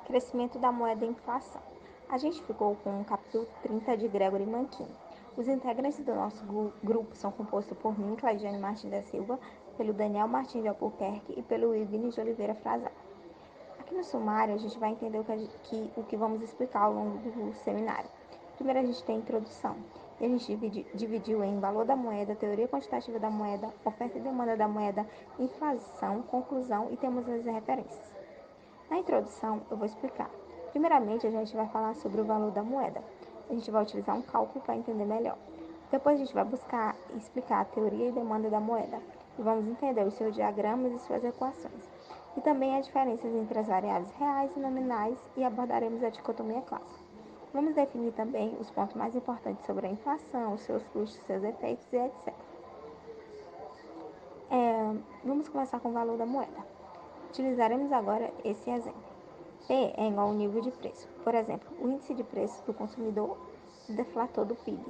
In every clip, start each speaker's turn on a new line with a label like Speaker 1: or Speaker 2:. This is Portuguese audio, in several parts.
Speaker 1: Crescimento da moeda e inflação. A gente ficou com o capítulo 30 de Gregory Mancini. Os integrantes do nosso grupo são compostos por mim, Claudiane Martins da Silva, pelo Daniel Martins de Albuquerque e pelo Ignis de Oliveira Frazão. Aqui no sumário, a gente vai entender o que vamos explicar ao longo do seminário. Primeiro, a gente tem a introdução. E a gente dividiu em valor da moeda, teoria quantitativa da moeda, oferta e demanda da moeda, inflação, conclusão e temos as referências. Na introdução, eu vou explicar. Primeiramente, a gente vai falar sobre o valor da moeda. A gente vai utilizar um cálculo para entender melhor. Depois, a gente vai buscar explicar a teoria e demanda da moeda. E vamos entender os seus diagramas e suas equações. E também as diferenças entre as variáveis reais e nominais e abordaremos a dicotomia clássica. Vamos definir também os pontos mais importantes sobre a inflação, os seus custos, seus efeitos e etc. Vamos começar com o valor da moeda. Utilizaremos agora esse exemplo. P é igual ao nível de preço. Por exemplo, o índice de preço do consumidor deflator do PIB.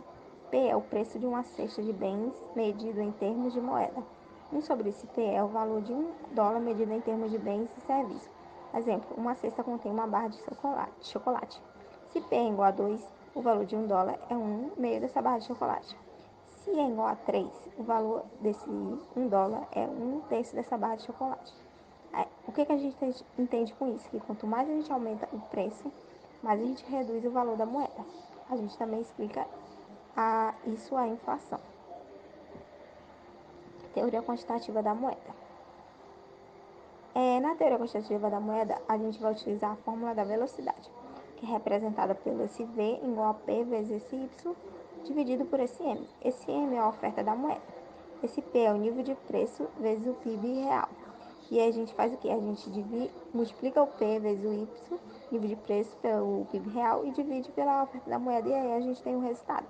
Speaker 1: P é o preço de uma cesta de bens medido em termos de moeda. 1 sobre esse P é o valor de $1 medido em termos de bens e serviços. Exemplo, uma cesta contém uma barra de chocolate. Se P é igual a 2, o valor de $1 é 1/2 dessa barra de chocolate. Se é igual a 3, o valor desse $1 é 1/3 dessa barra de chocolate. O que a gente entende com isso? Que quanto mais a gente aumenta o preço, mais a gente reduz o valor da moeda. A gente também explica isso a inflação. Teoria quantitativa da moeda. Na teoria quantitativa da moeda, a gente vai utilizar a fórmula da velocidade, que é representada pelo esse V igual a P vezes esse Y, dividido por esse M. Esse M é a oferta da moeda. Esse P é o nível de preço vezes o PIB real. E aí a gente faz o quê? A gente multiplica o P vezes o Y, nível de preço, pelo PIB real e divide pela oferta da moeda e aí a gente tem o resultado.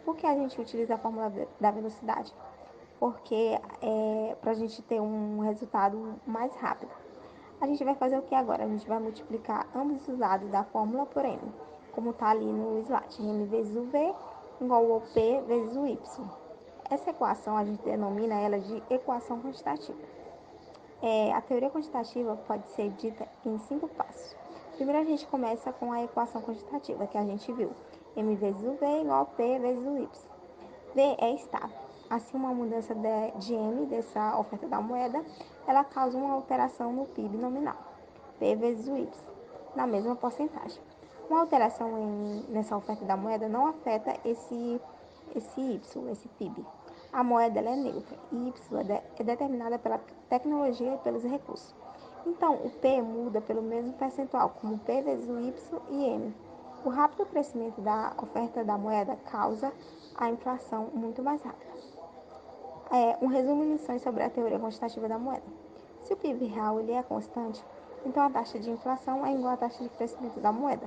Speaker 1: Por que a gente utiliza a fórmula da velocidade? Porque para a gente ter um resultado mais rápido. A gente vai fazer o que agora? A gente vai multiplicar ambos os lados da fórmula por M, como está ali no slide. M vezes o V igual ao P vezes o Y. Essa equação a gente denomina ela de equação quantitativa. A teoria quantitativa pode ser dita em 5 passos. Primeiro a gente começa com a equação quantitativa que a gente viu. M vezes o V igual a P vezes o Y. V é estável. Assim, uma mudança de M, dessa oferta da moeda, ela causa uma alteração no PIB nominal. P vezes o Y, na mesma porcentagem. Uma alteração nessa oferta da moeda não afeta esse Y, esse PIB. A moeda ela é neutra e Y é determinada pela tecnologia e pelos recursos. Então, o P muda pelo mesmo percentual, como P vezes o Y e M. O rápido crescimento da oferta da moeda causa a inflação muito mais rápida. Um resumo de lições sobre a teoria quantitativa da moeda. Se o PIB real ele é constante, então a taxa de inflação é igual à taxa de crescimento da moeda.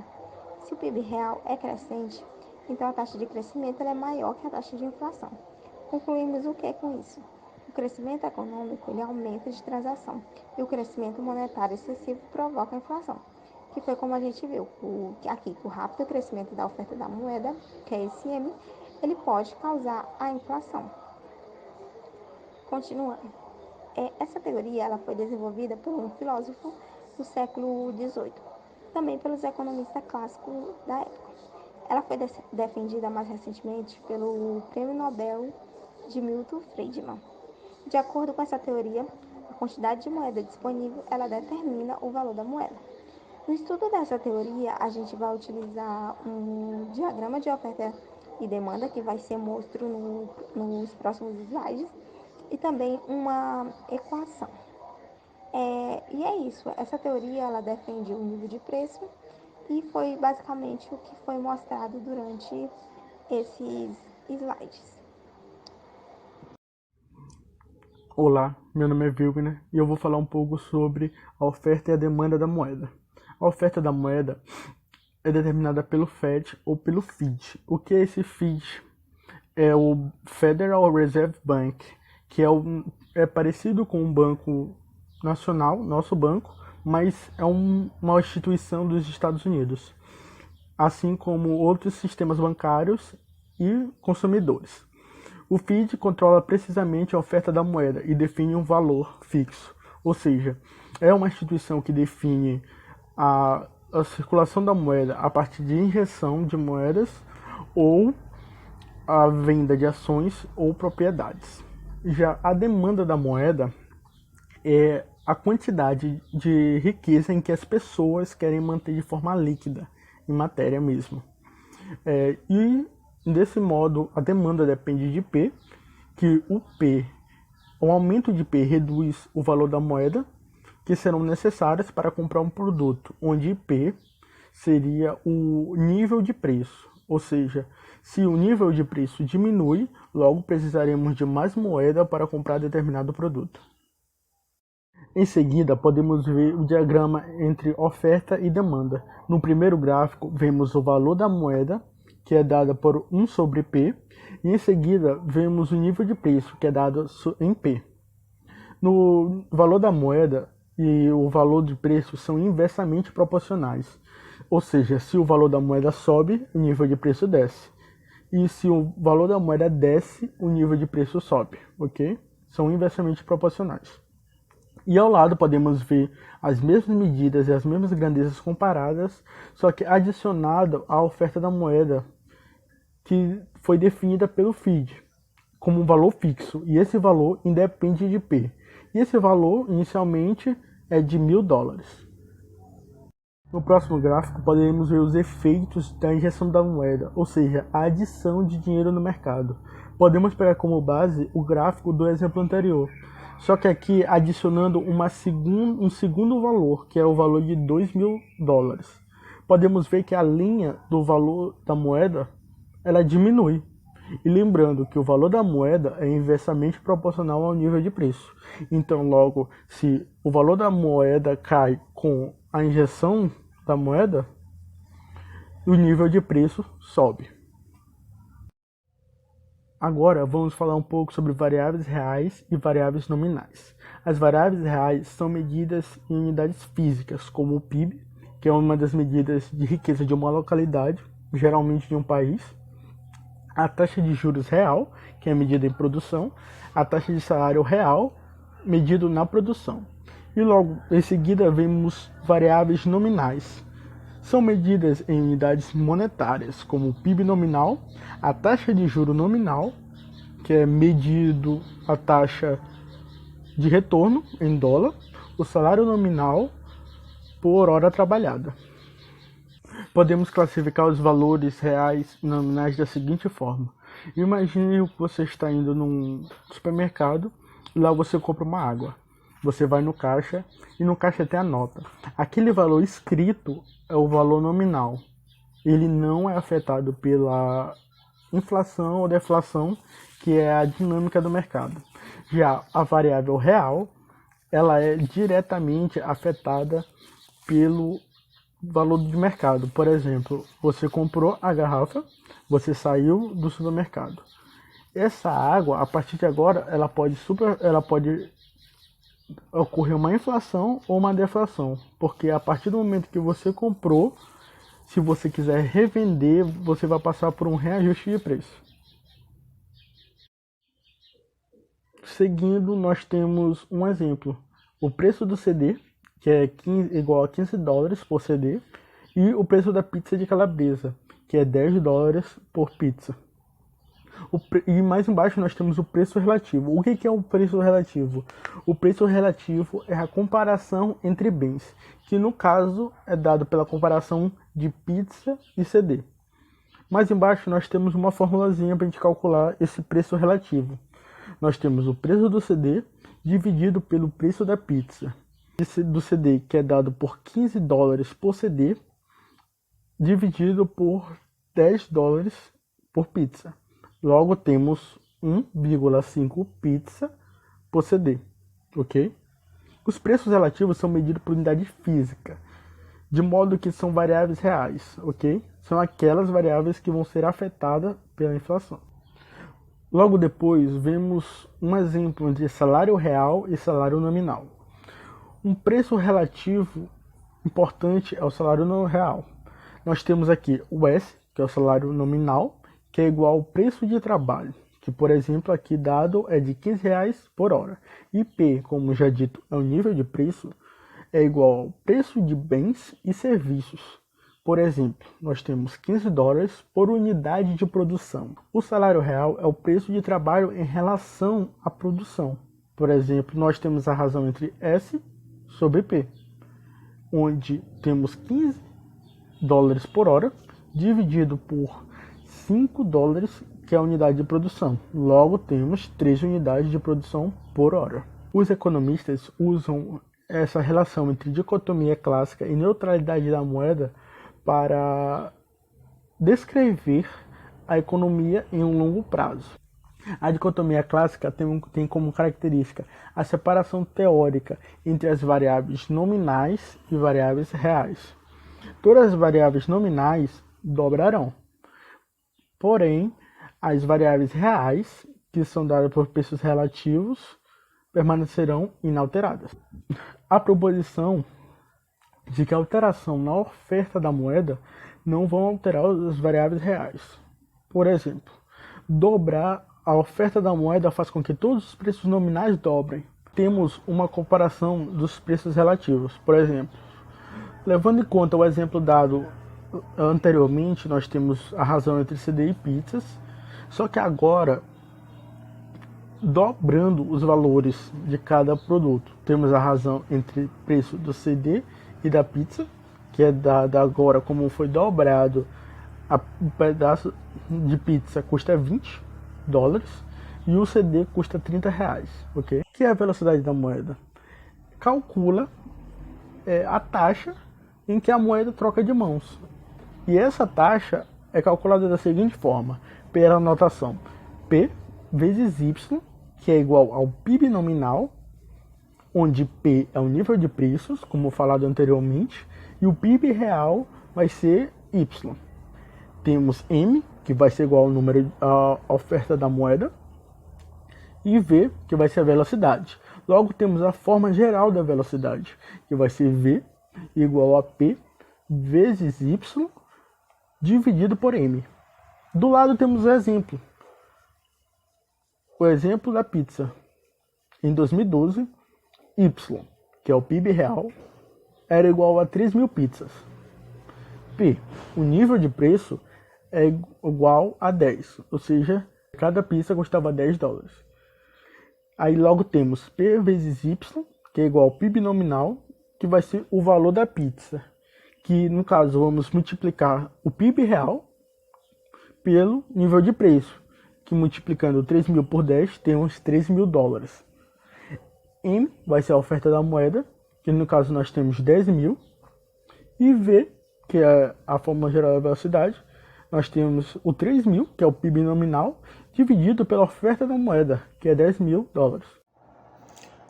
Speaker 1: Se o PIB real é crescente, então a taxa de crescimento é maior que a taxa de inflação. Concluímos o que com isso? O crescimento econômico ele aumenta de transação e o crescimento monetário excessivo provoca a inflação, que foi como a gente viu aqui, o rápido crescimento da oferta da moeda, que é esse M, ele pode causar a inflação. Continuando. Essa teoria ela foi desenvolvida por um filósofo do século XVIII, também pelos economistas clássicos da época. Ela foi defendida mais recentemente pelo Prêmio Nobel de Milton Friedman. De acordo com essa teoria, a quantidade de moeda disponível ela determina o valor da moeda. No estudo dessa teoria, a gente vai utilizar um diagrama de oferta e demanda que vai ser mostrado nos próximos slides e também uma equação. E é isso. Essa teoria ela defende o nível de preço e foi basicamente o que foi mostrado durante esses slides.
Speaker 2: Olá, meu nome é Vilgner e eu vou falar um pouco sobre a oferta e a demanda da moeda. A oferta da moeda é determinada pelo FED ou pelo FID. O que é esse FID? É o Federal Reserve Bank, que é parecido com um banco nacional, nosso banco, mas é uma instituição dos Estados Unidos, assim como outros sistemas bancários e consumidores. O FID controla precisamente a oferta da moeda e define um valor fixo, ou seja, é uma instituição que define a circulação da moeda a partir de injeção de moedas ou a venda de ações ou propriedades. Já a demanda da moeda é a quantidade de riqueza em que as pessoas querem manter de forma líquida, em matéria mesmo. E desse modo a demanda depende de P, que o aumento de P reduz o valor da moeda que serão necessárias para comprar um produto, onde P seria o nível de preço, ou seja, se o nível de preço diminui, logo precisaremos de mais moeda para comprar determinado produto. Em seguida, podemos ver o diagrama entre oferta e demanda. No primeiro gráfico, vemos o valor da moeda, que é dada por 1 sobre P, e em seguida vemos o nível de preço, que é dado em P. No valor da moeda e o valor de preço são inversamente proporcionais, ou seja, se o valor da moeda sobe, o nível de preço desce. E se o valor da moeda desce, o nível de preço sobe, ok? São inversamente proporcionais. E ao lado podemos ver as mesmas medidas e as mesmas grandezas comparadas, só que adicionado à oferta da moeda, que foi definida pelo FID como um valor fixo, e esse valor independe de P. E esse valor, inicialmente, é de $1.000. No próximo gráfico, podemos ver os efeitos da injeção da moeda, ou seja, a adição de dinheiro no mercado. Podemos pegar como base o gráfico do exemplo anterior, só que aqui adicionando um segundo valor, que é o valor de $2.000. Podemos ver que a linha do valor da moeda, ela diminui. E lembrando que o valor da moeda é inversamente proporcional ao nível de preço. Então, logo, se o valor da moeda cai com a injeção da moeda, o nível de preço sobe. Agora vamos falar um pouco sobre variáveis reais e variáveis nominais. As variáveis reais são medidas em unidades físicas, como o PIB, que é uma das medidas de riqueza de uma localidade, geralmente de um país, a taxa de juros real, que é medida em produção, a taxa de salário real, medido na produção. E logo em seguida vemos variáveis nominais. São medidas em unidades monetárias, como o PIB nominal, a taxa de juro nominal, que é medido a taxa de retorno em dólar, o salário nominal por hora trabalhada. Podemos classificar os valores reais e nominais da seguinte forma. Imagine que você está indo num supermercado e lá você compra uma água. Você vai no caixa e no caixa tem a nota. Aquele valor escrito é o valor nominal. Ele não é afetado pela inflação ou deflação, que é a dinâmica do mercado. Já a variável real, ela é diretamente afetada pelo valor de mercado. Por exemplo, você comprou a garrafa, você saiu do supermercado. Essa água, a partir de agora, ela pode ocorrer uma inflação ou uma deflação, porque a partir do momento que você comprou, se você quiser revender, você vai passar por um reajuste de preço. Seguindo, nós temos um exemplo. O preço do CD, que é igual a $15 por CD, e o preço da pizza de calabresa, que é $10 por pizza. E mais embaixo nós temos o preço relativo. O que é o preço relativo? O preço relativo é a comparação entre bens, que no caso é dado pela comparação de pizza e CD. Mais embaixo nós temos uma formulazinha para a gente calcular esse preço relativo. Nós temos o preço do CD dividido pelo preço da pizza. Esse do CD, que é dado por $15 por CD, dividido por $10 por pizza. Logo temos 1,5 pizza por CD, ok? Os preços relativos são medidos por unidade física, de modo que são variáveis reais, ok? São aquelas variáveis que vão ser afetadas pela inflação. Logo depois, vemos um exemplo de salário real e salário nominal. Um preço relativo importante é o salário real. Nós temos aqui o S, que é o salário nominal, que é igual ao preço de trabalho, que, por exemplo, aqui dado é de R$15 por hora. E P, como já dito, é o nível de preço, é igual ao preço de bens e serviços. Por exemplo, nós temos $15 por unidade de produção. O salário real é o preço de trabalho em relação à produção. Por exemplo, nós temos a razão entre S sobre P, onde temos $15 por hora dividido por $5, que é a unidade de produção. Logo, temos 3 unidades de produção por hora. Os economistas usam essa relação entre dicotomia clássica e neutralidade da moeda para descrever a economia em um longo prazo. A dicotomia clássica tem como característica a separação teórica entre as variáveis nominais e variáveis reais. Todas as variáveis nominais dobrarão, porém, as variáveis reais, que são dadas por preços relativos, permanecerão inalteradas. A proposição de que a alteração na oferta da moeda não vão alterar as variáveis reais. Por exemplo, dobrar a oferta da moeda faz com que todos os preços nominais dobrem. Temos uma comparação dos preços relativos. Por exemplo, levando em conta o exemplo dado anteriormente, nós temos a razão entre CD e pizzas, só que agora, dobrando os valores de cada produto, temos a razão entre preço do CD e da pizza, que é dada agora como foi dobrado, um pedaço de pizza custa $20 e o CD custa R$30, ok? Que é a velocidade da moeda? Calcula a taxa em que a moeda troca de mãos. E essa taxa é calculada da seguinte forma, pela notação P vezes Y, que é igual ao PIB nominal, onde P é o nível de preços, como falado anteriormente, e o PIB real vai ser Y. Temos M, que vai ser igual ao número à oferta da moeda, e V, que vai ser a velocidade. Logo, temos a forma geral da velocidade, que vai ser V igual a P vezes Y dividido por M. Do lado temos o exemplo. O exemplo da pizza. Em 2012, Y, que é o PIB real, era igual a 3.000 pizzas. P, o nível de preço, é igual a 10, ou seja, cada pizza custava $10. Aí logo temos P vezes Y, que é igual ao PIB nominal, que vai ser o valor da pizza, que no caso vamos multiplicar o PIB real pelo nível de preço, que multiplicando 3.000 por 10 temos $3.000. M vai ser a oferta da moeda, que no caso nós temos 10.000, e V, que é a forma geral da velocidade, nós temos o 3.000, que é o PIB nominal, dividido pela oferta da moeda, que é $10.000.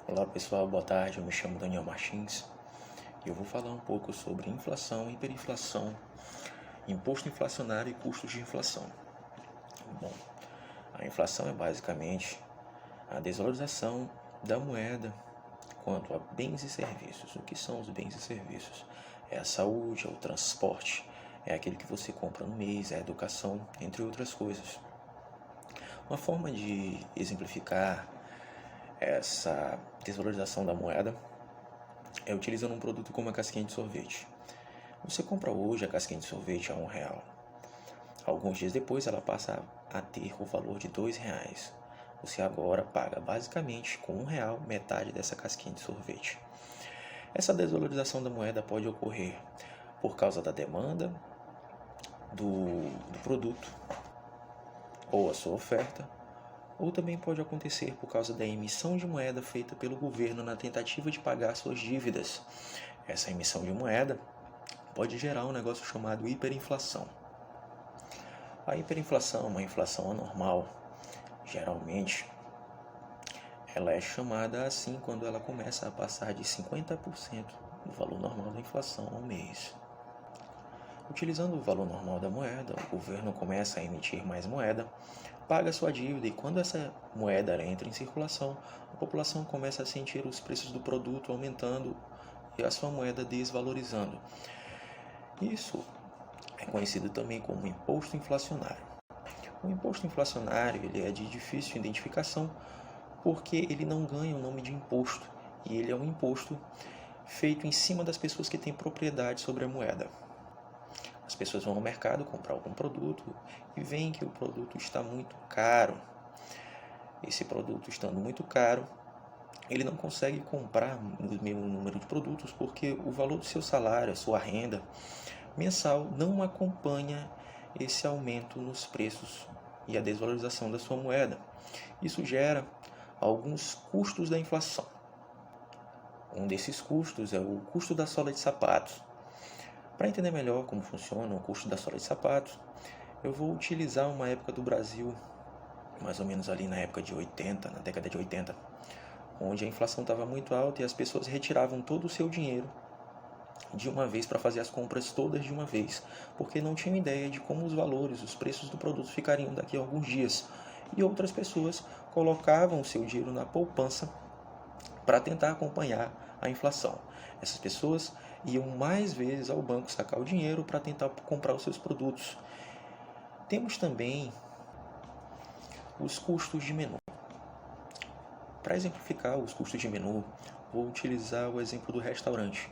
Speaker 3: Olá pessoal, boa tarde, eu me chamo Daniel Martins e eu vou falar um pouco sobre inflação, hiperinflação, imposto inflacionário e custos de inflação. Bom, a inflação é basicamente a desvalorização da moeda quanto a bens e serviços. O que são os bens e serviços? É a saúde, é o transporte, é aquilo que você compra no mês, é a educação, entre outras coisas. Uma forma de exemplificar essa desvalorização da moeda é utilizando um produto como a casquinha de sorvete. Você compra hoje a casquinha de sorvete a R$1. Alguns dias depois ela passa a ter o valor de R$2. Você agora paga basicamente com R$1 metade dessa casquinha de sorvete. Essa desvalorização da moeda pode ocorrer por causa da demanda do produto ou a sua oferta, ou também pode acontecer por causa da emissão de moeda feita pelo governo na tentativa de pagar suas dívidas. Essa emissão de moeda pode gerar um negócio chamado hiperinflação. A hiperinflação é uma inflação anormal. Geralmente, ela é chamada assim quando ela começa a passar de 50% do valor normal da inflação ao mês. Utilizando o valor normal da moeda, o governo começa a emitir mais moeda, paga sua dívida e quando essa moeda entra em circulação, a população começa a sentir os preços do produto aumentando e a sua moeda desvalorizando. Isso é conhecido também como imposto inflacionário. O imposto inflacionário ele é de difícil identificação porque ele não ganha o nome de imposto e ele é um imposto feito em cima das pessoas que têm propriedade sobre a moeda. As pessoas vão no mercado comprar algum produto e veem que o produto está muito caro. Esse produto estando muito caro, ele não consegue comprar o mesmo número de produtos porque o valor do seu salário, a sua renda mensal não acompanha esse aumento nos preços e a desvalorização da sua moeda. Isso gera alguns custos da inflação. Um desses custos é o custo da sola de sapatos. Para entender melhor como funciona o custo da sola de sapatos, eu vou utilizar uma época do Brasil, mais ou menos ali na época de 80, na década de 80, onde a inflação estava muito alta e as pessoas retiravam todo o seu dinheiro de uma vez para fazer as compras todas de uma vez, porque não tinham ideia de como os valores, os preços do produto ficariam daqui a alguns dias. E outras pessoas colocavam o seu dinheiro na poupança para tentar acompanhar a inflação. Essas pessoas iam mais vezes ao banco sacar o dinheiro para tentar comprar os seus produtos. Temos também os custos de menu. Para exemplificar os custos de menu, vou utilizar o exemplo do restaurante.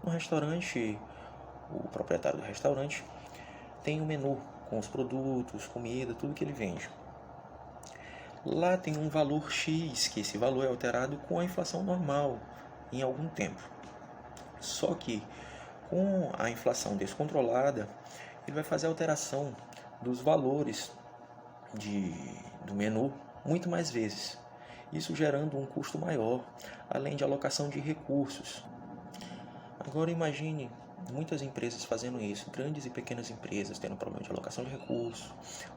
Speaker 3: No restaurante, o proprietário do restaurante tem um menu com os produtos, comida, tudo que ele vende. Lá tem um valor X, que esse valor é alterado com a inflação normal em algum tempo. Só que com a inflação descontrolada, ele vai fazer alteração dos valores do menu muito mais vezes. Isso gerando um custo maior, além de alocação de recursos. Agora imagine muitas empresas fazendo isso, grandes e pequenas empresas tendo problema de alocação de recursos,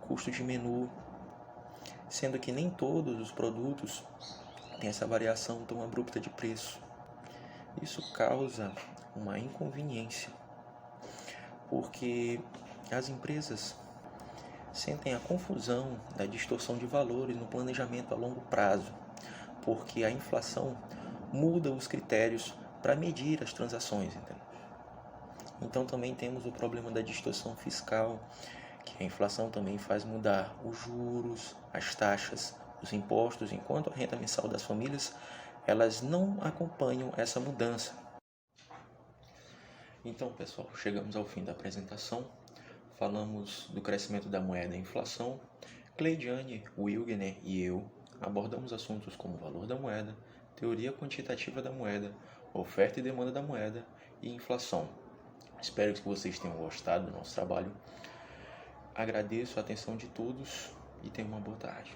Speaker 3: custo de menu, sendo que nem todos os produtos têm essa variação tão abrupta de preço. Isso causa uma inconveniência, porque as empresas sentem a confusão da distorção de valores no planejamento a longo prazo, porque a inflação muda os critérios para medir as transações. Entendeu? Então também temos o problema da distorção fiscal, que a inflação também faz mudar os juros, as taxas, os impostos, enquanto a renda mensal das famílias elas não acompanham essa mudança. Então, pessoal, chegamos ao fim da apresentação. Falamos do crescimento da moeda e inflação. Cleidiane, Wilgner e eu abordamos assuntos como valor da moeda, teoria quantitativa da moeda, oferta e demanda da moeda e inflação. Espero que vocês tenham gostado do nosso trabalho. Agradeço a atenção de todos e tenham uma boa tarde.